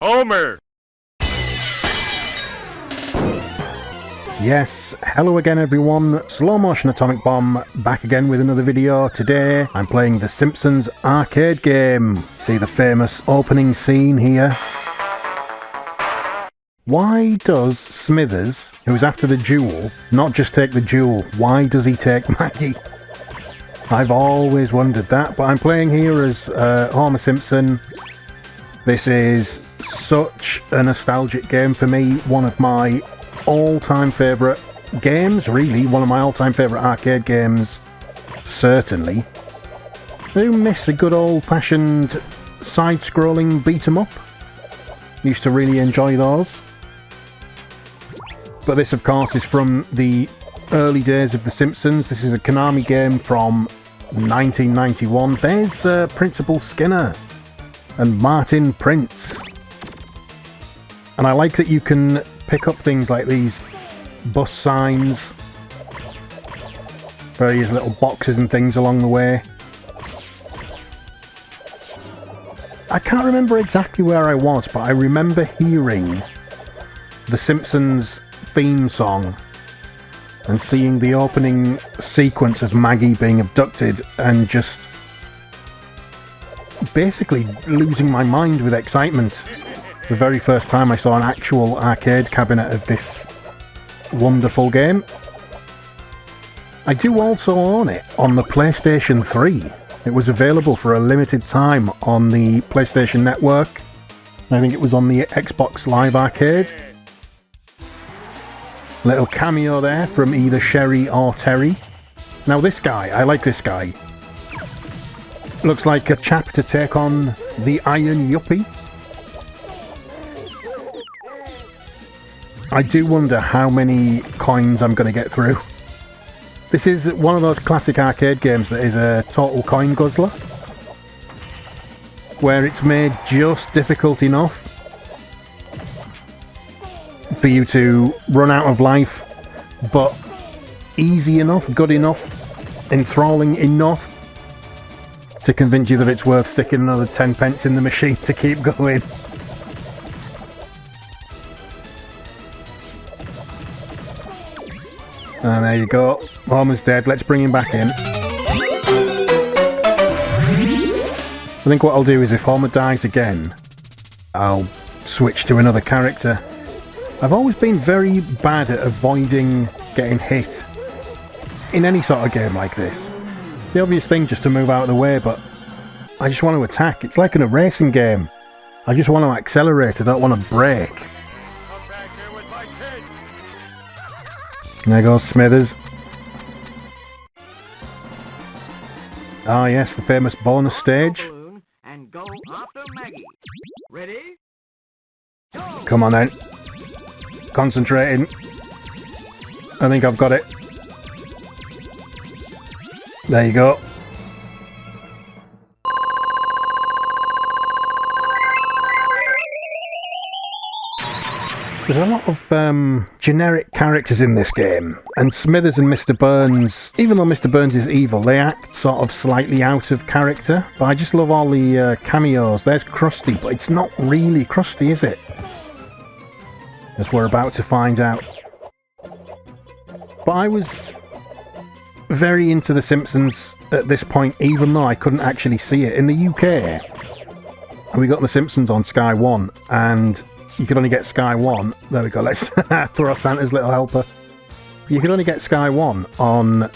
Homer! Yes, hello again everyone, SlowMotionAtomicBomb back again with another video. Today I'm playing the Simpsons arcade game. See the famous opening scene here? Why does Smithers, who's after the jewel, not just take the jewel? Why does he take Maggie? I've always wondered that, but I'm playing here as Homer Simpson. This is such a nostalgic game for me, one of my all-time favourite games, really, one of my all-time favourite arcade games, certainly. Who miss a good old-fashioned side-scrolling beat-em-up? Used to really enjoy those. But this, of course, is from the early days of The Simpsons. This is a Konami game from 1991. There's Principal Skinner and Martin Prince. And I like that you can pick up things like these bus signs, various little boxes and things along the way. I can't remember exactly where I was, but I remember hearing the Simpsons theme song and seeing the opening sequence of Maggie being abducted and just basically losing my mind with excitement. The very first time I saw an actual arcade cabinet of this wonderful game. I do also own it on the PlayStation 3. It was available for a limited time on the PlayStation Network. I think it was on the Xbox Live Arcade. Little cameo there from either Sherry or Terry. Now this guy, I like this guy. Looks like a chap to take on the Iron Yuppie. I do wonder how many coins I'm going to get through. This is one of those classic arcade games that is a total coin guzzler, where it's made just difficult enough for you to run out of life, but easy enough, good enough, enthralling enough to convince you that it's worth sticking another 10 pence in the machine to keep going. And there you go, Homer's dead, let's bring him back in. I think what I'll do is if Homer dies again, I'll switch to another character. I've always been very bad at avoiding getting hit in any sort of game like this. The obvious thing just to move out of the way, but I just want to attack. It's like in a racing game. I just want to accelerate, I don't want to brake. There goes Smithers. Ah yes, the famous bonus stage. And go after Maggie. Ready? Go! Come on then. Concentrating. I think I've got it. There you go. There's a lot of generic characters in this game, and Smithers and Mr. Burns, even though Mr. Burns is evil, they act sort of slightly out of character. But I just love all the cameos. There's Krusty, but it's not really Krusty, is it? As we're about to find out. But I was very into The Simpsons at this point, even though I couldn't actually see it. In the UK, we got The Simpsons on Sky 1, and you could only get Sky 1. There we go, let's throw Santa's little helper. You could only get Sky 1 on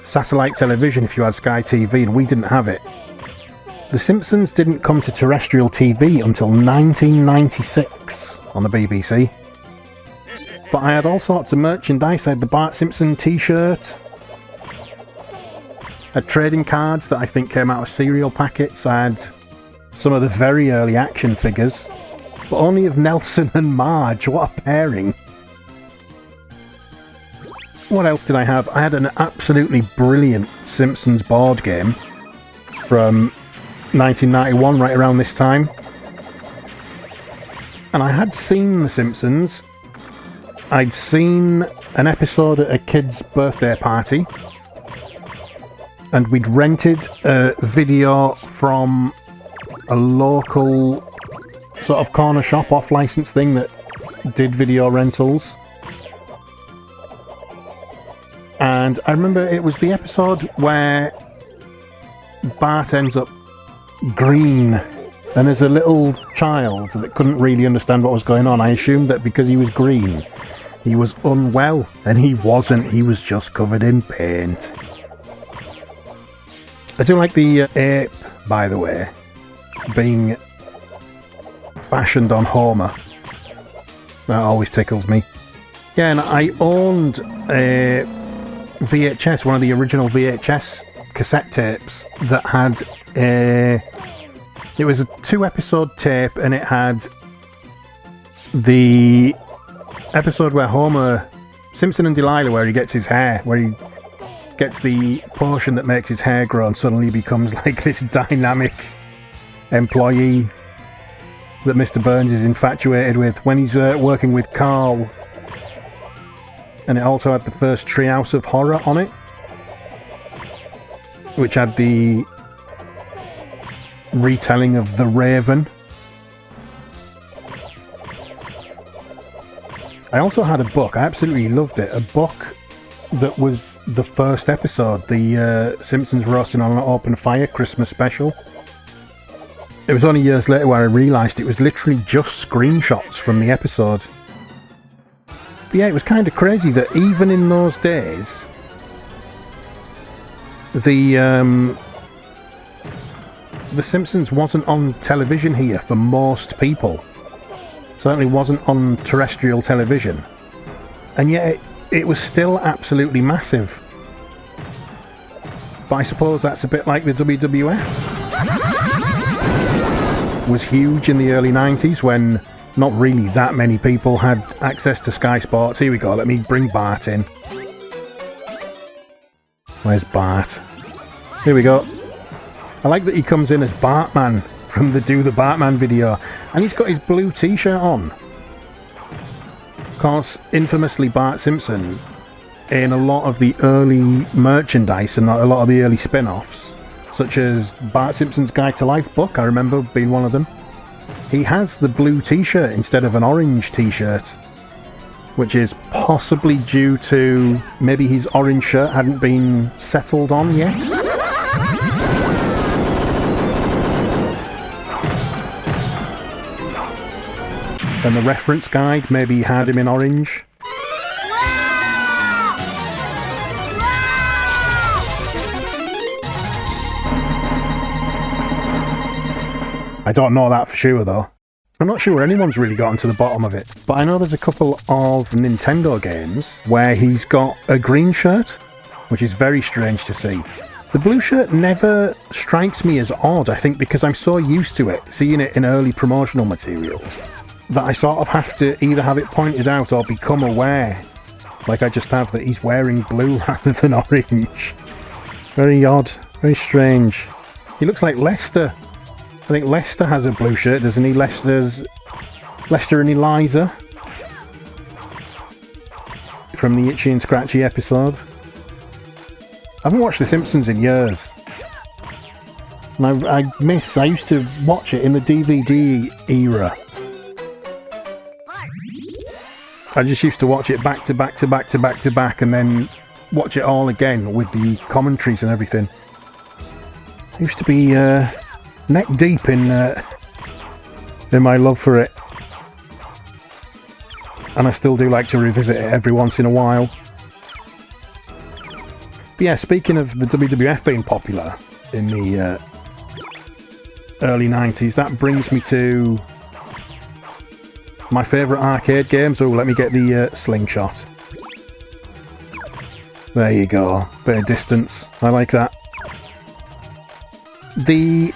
satellite television if you had Sky TV, and we didn't have it. The Simpsons didn't come to terrestrial TV until 1996 on the BBC. But I had all sorts of merchandise. I had the Bart Simpson t-shirt. I had trading cards that I think came out of cereal packets. I had some of the very early action figures. But only of Nelson and Marge. What a pairing. What else did I have? I had an absolutely brilliant Simpsons board game from 1991, right around this time. And I had seen The Simpsons. I'd seen an episode at a kid's birthday party. And we'd rented a video from a local sort of corner shop off-license thing that did video rentals. And I remember it was the episode where Bart ends up green. And as a little child that couldn't really understand what was going on, I assumed that because he was green, he was unwell. And he wasn't. He was just covered in paint. I do like the ape, by the way, being fashioned on Homer. That always tickles me. Yeah, and I owned a VHS, one of the original VHS cassette tapes that had it was a 2-episode tape, and it had the episode where Homer Simpson and Delilah, where he gets his hair, where he gets the potion that makes his hair grow and suddenly becomes like this dynamic employee that Mr. Burns is infatuated with when he's working with Carl. And it also had the first Treehouse of Horror on it, which had the retelling of The Raven. I also had a book, I absolutely loved it, a book that was the first episode, the Simpsons Roasting on an Open Fire Christmas special. It was only years later where I realised it was literally just screenshots from the episode. But yeah, it was kind of crazy that even in those days, the Simpsons wasn't on television here for most people. Certainly wasn't on terrestrial television. And yet it was still absolutely massive. But I suppose that's a bit like the WWF. Was huge in the early 90s when not really that many people had access to Sky Sports. Here we go, let me bring Bart in. Where's Bart? Here we go. I like that he comes in as Bartman from the Do the Bartman video. And he's got his blue t-shirt on. Of course, infamously Bart Simpson, in a lot of the early merchandise and a lot of the early spin-offs, such as Bart Simpson's Guide to Life book, I remember being one of them, he has the blue t-shirt instead of an orange t-shirt, which is possibly due to maybe his orange shirt hadn't been settled on yet. And the reference guide maybe had him in orange. I don't know that for sure though. I'm not sure anyone's really gotten to the bottom of it. But I know there's a couple of Nintendo games where he's got a green shirt, which is very strange to see. The blue shirt never strikes me as odd, I think, because I'm so used to it, seeing it in early promotional materials, that I sort of have to either have it pointed out or become aware, like I just have, that he's wearing blue rather than orange. Very odd, very strange. He looks like Lester. I think Lester has a blue shirt, doesn't he? Lester and Eliza from the Itchy and Scratchy episode. I haven't watched The Simpsons in years. And I used to watch it in the DVD era. I just used to watch it back to back to back to back to back and then watch it all again with the commentaries and everything. I used to be neck deep in my love for it. And I still do like to revisit it every once in a while. But yeah, speaking of the WWF being popular in the early 90s. That brings me to my favourite arcade games. Oh, let me get the slingshot. There you go. Bit of distance. I like that. The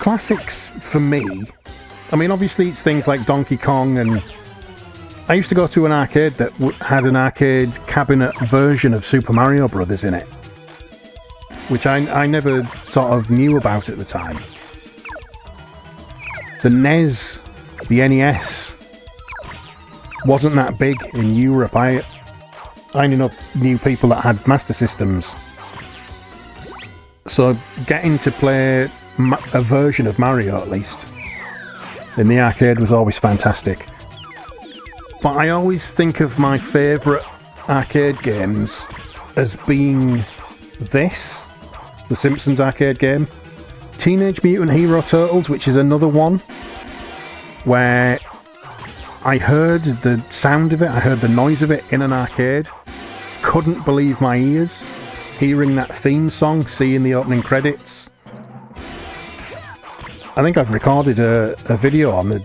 classics for me, I mean, obviously it's things like Donkey Kong, and I used to go to an arcade that had an arcade cabinet version of Super Mario Brothers in it, which I never sort of knew about at the time. The NES, the NES, wasn't that big in Europe. I knew people that had Master Systems. So getting to play a version of Mario, at least, in the arcade was always fantastic. But I always think of my favourite arcade games as being this, the Simpsons arcade game, Teenage Mutant Hero Turtles, which is another one where I heard the sound of it, I heard the noise of it in an arcade, couldn't believe my ears, hearing that theme song, seeing the opening credits. I think I've recorded a video on the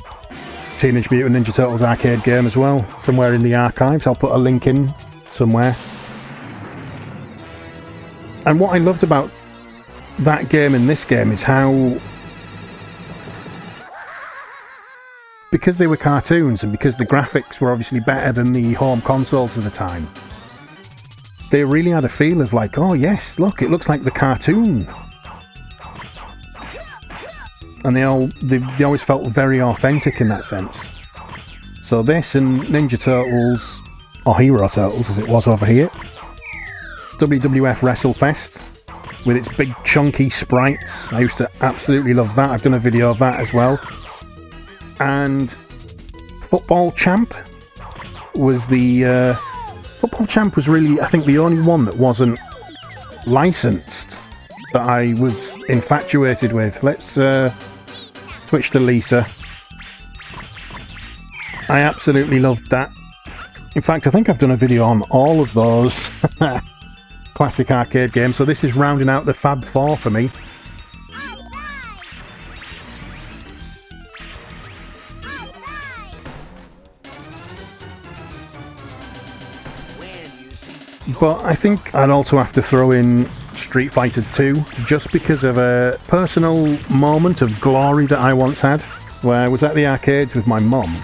Teenage Mutant Ninja Turtles arcade game as well, somewhere in the archives. I'll put a link in somewhere. And what I loved about that game and this game is how, because they were cartoons and because the graphics were obviously better than the home consoles of the time, they really had a feel of like, oh yes, look, it looks like the cartoon. And they always felt very authentic in that sense. So this and Ninja Turtles, or Hero Turtles as it was over here, WWF WrestleFest, with its big chunky sprites. I used to absolutely love that. I've done a video of that as well. And Football Champ was the... Football Champ was really, I think, the only one that wasn't licensed that I was infatuated with. Let's switch to Lisa. I absolutely loved that. In fact, I think I've done a video on all of those classic arcade games, so this is rounding out the Fab Four for me. But I think I'd also have to throw in Street Fighter 2, just because of a personal moment of glory that I once had, where I was at the arcades with my mum.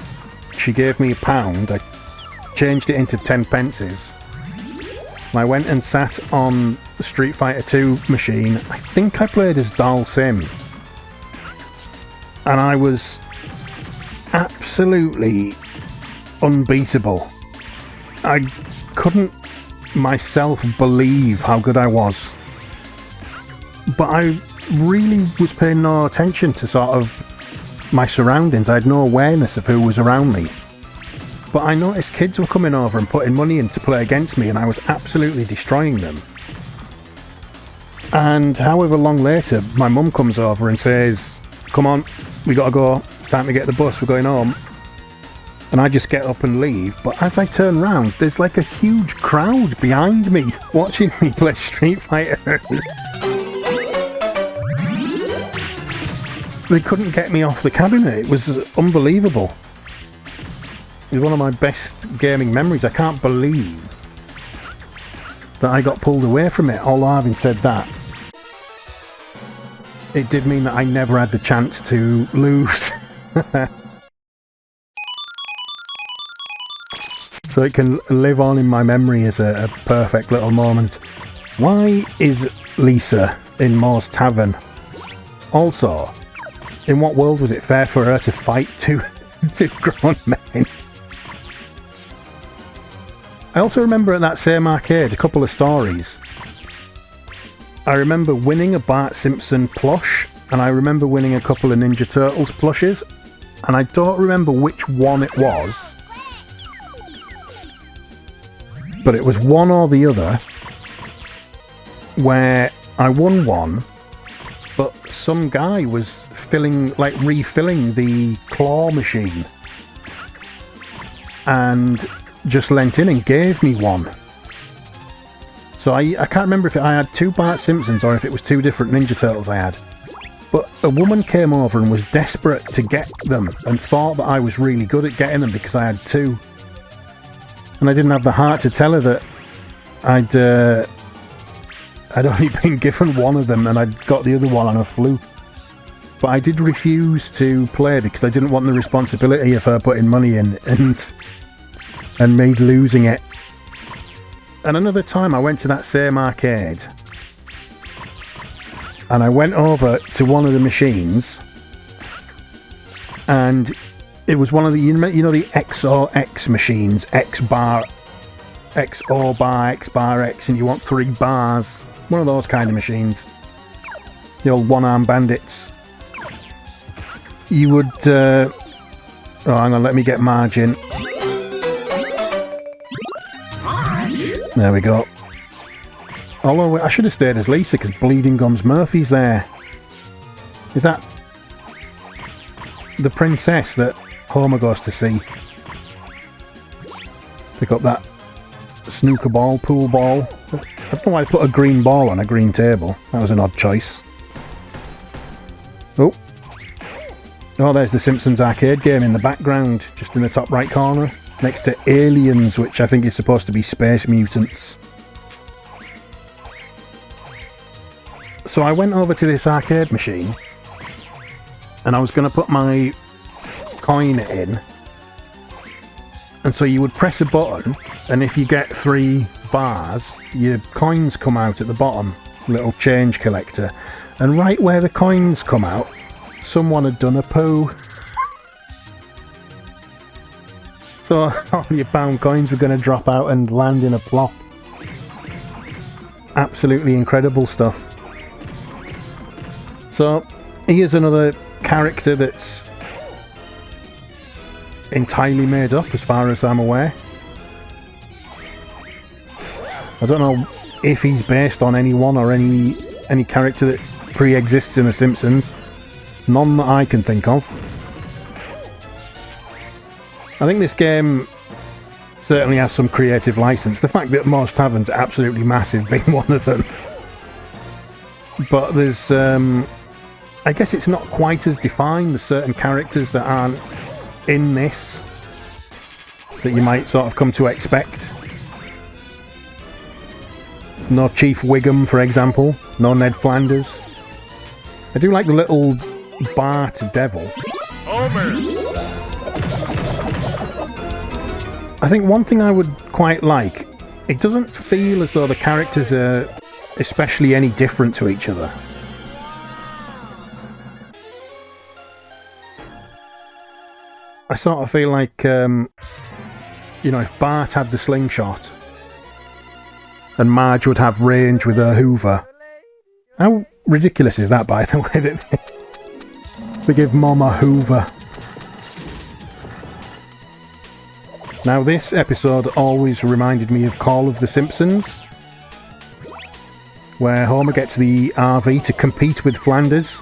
She gave me £1, I changed it into 10 pences. I went and sat on the Street Fighter 2 machine. I think I played as Dal Sim. And I was absolutely unbeatable. I couldn't myself believe how good I was. But I really was paying no attention to sort of my surroundings. I had no awareness of who was around me. But I noticed kids were coming over and putting money in to play against me, and I was absolutely destroying them. And however long later, my mum comes over and says, "Come on, we gotta go, it's time to get the bus, we're going home." And I just get up and leave, but as I turn round, there's like a huge crowd behind me, watching me play Street Fighter. They couldn't get me off the cabinet, it was unbelievable. It was one of my best gaming memories. I can't believe that I got pulled away from it, although having said that, it did mean that I never had the chance to lose. So it can live on in my memory as a perfect little moment. Why is Lisa in Moe's Tavern? Also, in what world was it fair for her to fight two grown men? I also remember at that same arcade a couple of stories. I remember winning a Bart Simpson plush, and I remember winning a couple of Ninja Turtles plushes, and I don't remember which one it was, but it was one or the other, where I won one, but some guy was refilling the claw machine, and just leant in and gave me one. So I can't remember if I had two Bart Simpsons or if it was two different Ninja Turtles I had. But a woman came over and was desperate to get them and thought that I was really good at getting them because I had 2. And I didn't have the heart to tell her that I'd only been given one of them and I'd got the other one on a fluke. But I did refuse to play because I didn't want the responsibility of her putting money in and me losing it. And another time I went to that same arcade and I went over to one of the machines and it was one of the, you know the XOX machines, X bar, XO bar, X bar X, and you want 3 bars. One of those kind of machines. The old one-arm bandits. You would... oh, hang on, let me get margin. There we go. Although, I should have stayed as Lisa, because Bleeding Gums Murphy's there. Is that the princess that Homer goes to see? Pick up that snooker ball, pool ball. I don't know why I put a green ball on a green table. That was an odd choice. Oh. Oh, there's the Simpsons arcade game in the background, just in the top right corner, next to Aliens, which I think is supposed to be space mutants. So I went over to this arcade machine, and I was going to put my coin in. And so you would press a button, and if you get 3 bars, your coins come out at the bottom, little change collector. And right where the coins come out, someone had done a poo. So all your pound coins were going to drop out and land in a plop. Absolutely incredible stuff. So here's another character that's entirely made up as far as I'm aware. I don't know if he's based on anyone or any character that pre-exists in The Simpsons. None that I can think of. I think this game certainly has some creative license. The fact that most taverns are absolutely massive being one of them. But there's... I guess it's not quite as defined. There's certain characters that aren't in this that you might sort of come to expect. No Chief Wiggum, for example. No Ned Flanders. I do like the little Bart devil. Homer! I think one thing I would quite like, it doesn't feel as though the characters are especially any different to each other. I sort of feel like, you know, if Bart had the slingshot and Marge would have range with her Hoover. How ridiculous is that, by the way, that they give Mom a Hoover? Now, this episode always reminded me of Call of the Simpsons, where Homer gets the RV to compete with Flanders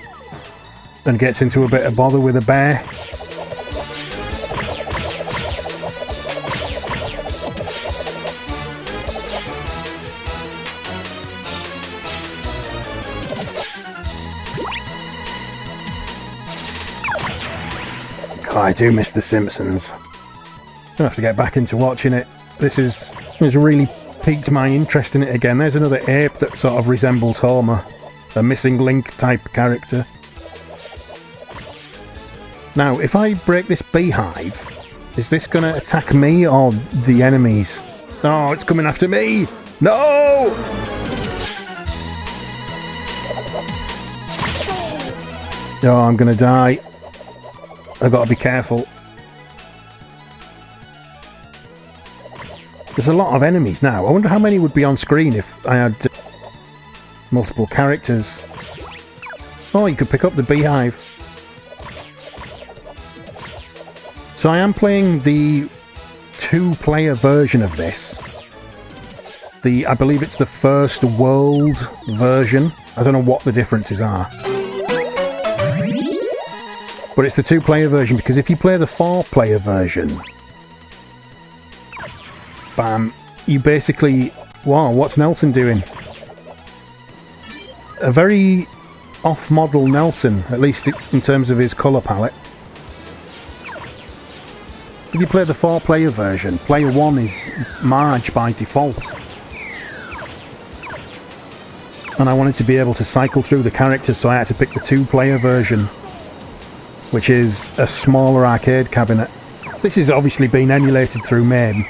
and gets into a bit of bother with a bear. Oh, I do miss The Simpsons. I'll have to get back into watching it. This has really piqued my interest in it again. There's another ape that sort of resembles Homer. A missing link type character. Now, if I break this beehive, is this going to attack me or the enemies? Oh, it's coming after me! No! Oh, I'm going to die. I've got to be careful. There's a lot of enemies now. I wonder how many would be on screen if I had multiple characters. Oh, you could pick up the beehive. So I am playing the 2-player version of this. I believe it's the first world version. I don't know what the differences are. But it's the 2-player version, because if you play the 4-player version, bam, you basically... Wow, what's Nelson doing? A very off-model Nelson, at least in terms of his colour palette. If you play the 4-player version, player 1 is Marge by default. And I wanted to be able to cycle through the characters, so I had to pick the 2-player version, which is a smaller arcade cabinet. This has obviously been emulated through MAME.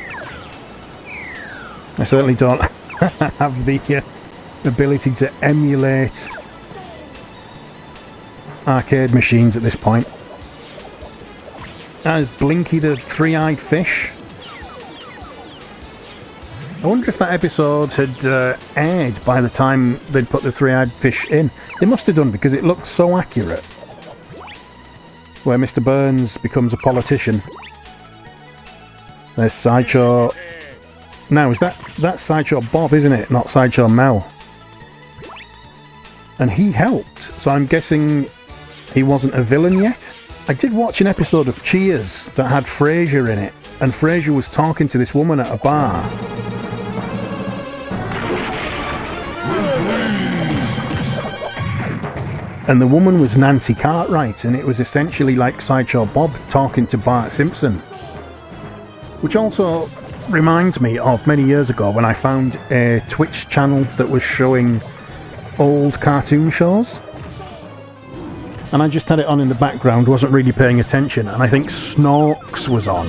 I certainly don't have the ability to emulate arcade machines at this point. That is Blinky the Three-Eyed Fish. I wonder if that episode had aired by the time they'd put the Three-Eyed Fish in. They must have done, because it looks so accurate. Where Mr. Burns becomes a politician. There's Sideshow. Now, is that's Sideshow Bob, isn't it? Not Sideshow Mel. And he helped, so I'm guessing he wasn't a villain yet? I did watch an episode of Cheers that had Frasier in it, and Frasier was talking to this woman at a bar. And the woman was Nancy Cartwright, and it was essentially like Sideshow Bob talking to Bart Simpson. Which also reminds me of many years ago when I found a Twitch channel that was showing old cartoon shows. And I just had it on in the background, wasn't really paying attention, and I think Snorks was on.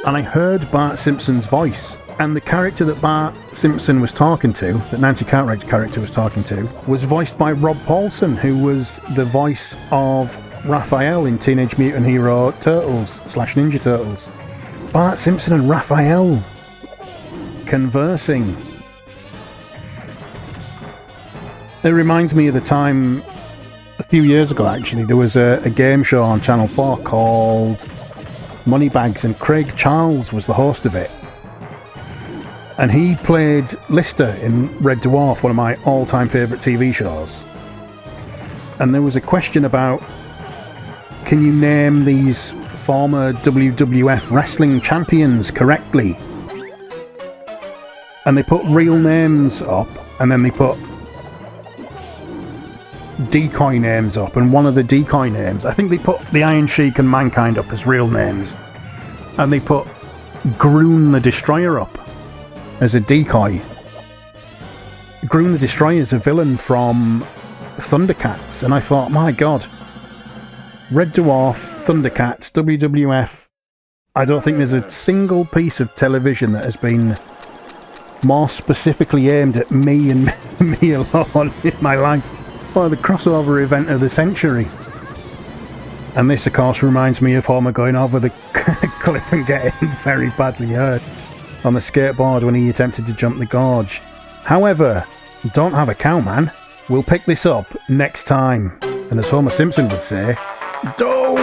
And I heard Bart Simpson's voice. And the character that Bart Simpson was talking to, that Nancy Cartwright's character was talking to, was voiced by Rob Paulson, who was the voice of Raphael in Teenage Mutant Hero Turtles / Ninja Turtles. Bart Simpson and Raphael conversing. It reminds me of the time, a few years ago actually, there was a game show on Channel 4 called Moneybags, and Craig Charles was the host of it. And he played Lister in Red Dwarf, one of my all-time favourite TV shows. And there was a question about, can you name these former WWF wrestling champions correctly? And they put real names up, and then they put decoy names up, and one of the decoy names, I think they put the Iron Sheik and Mankind up as real names. And they put Groon the Destroyer up as a decoy. Groon the Destroyer is a villain from Thundercats, and I thought, my god, Red Dwarf, Thundercats, WWF, I don't think there's a single piece of television that has been more specifically aimed at me and me alone in my life. Well, the crossover event of the century. And this, of course, reminds me of Homer going over the cliff and getting very badly hurt on the skateboard when he attempted to jump the gorge. However, don't have a cow, man. We'll pick this up next time. And as Homer Simpson would say, dough!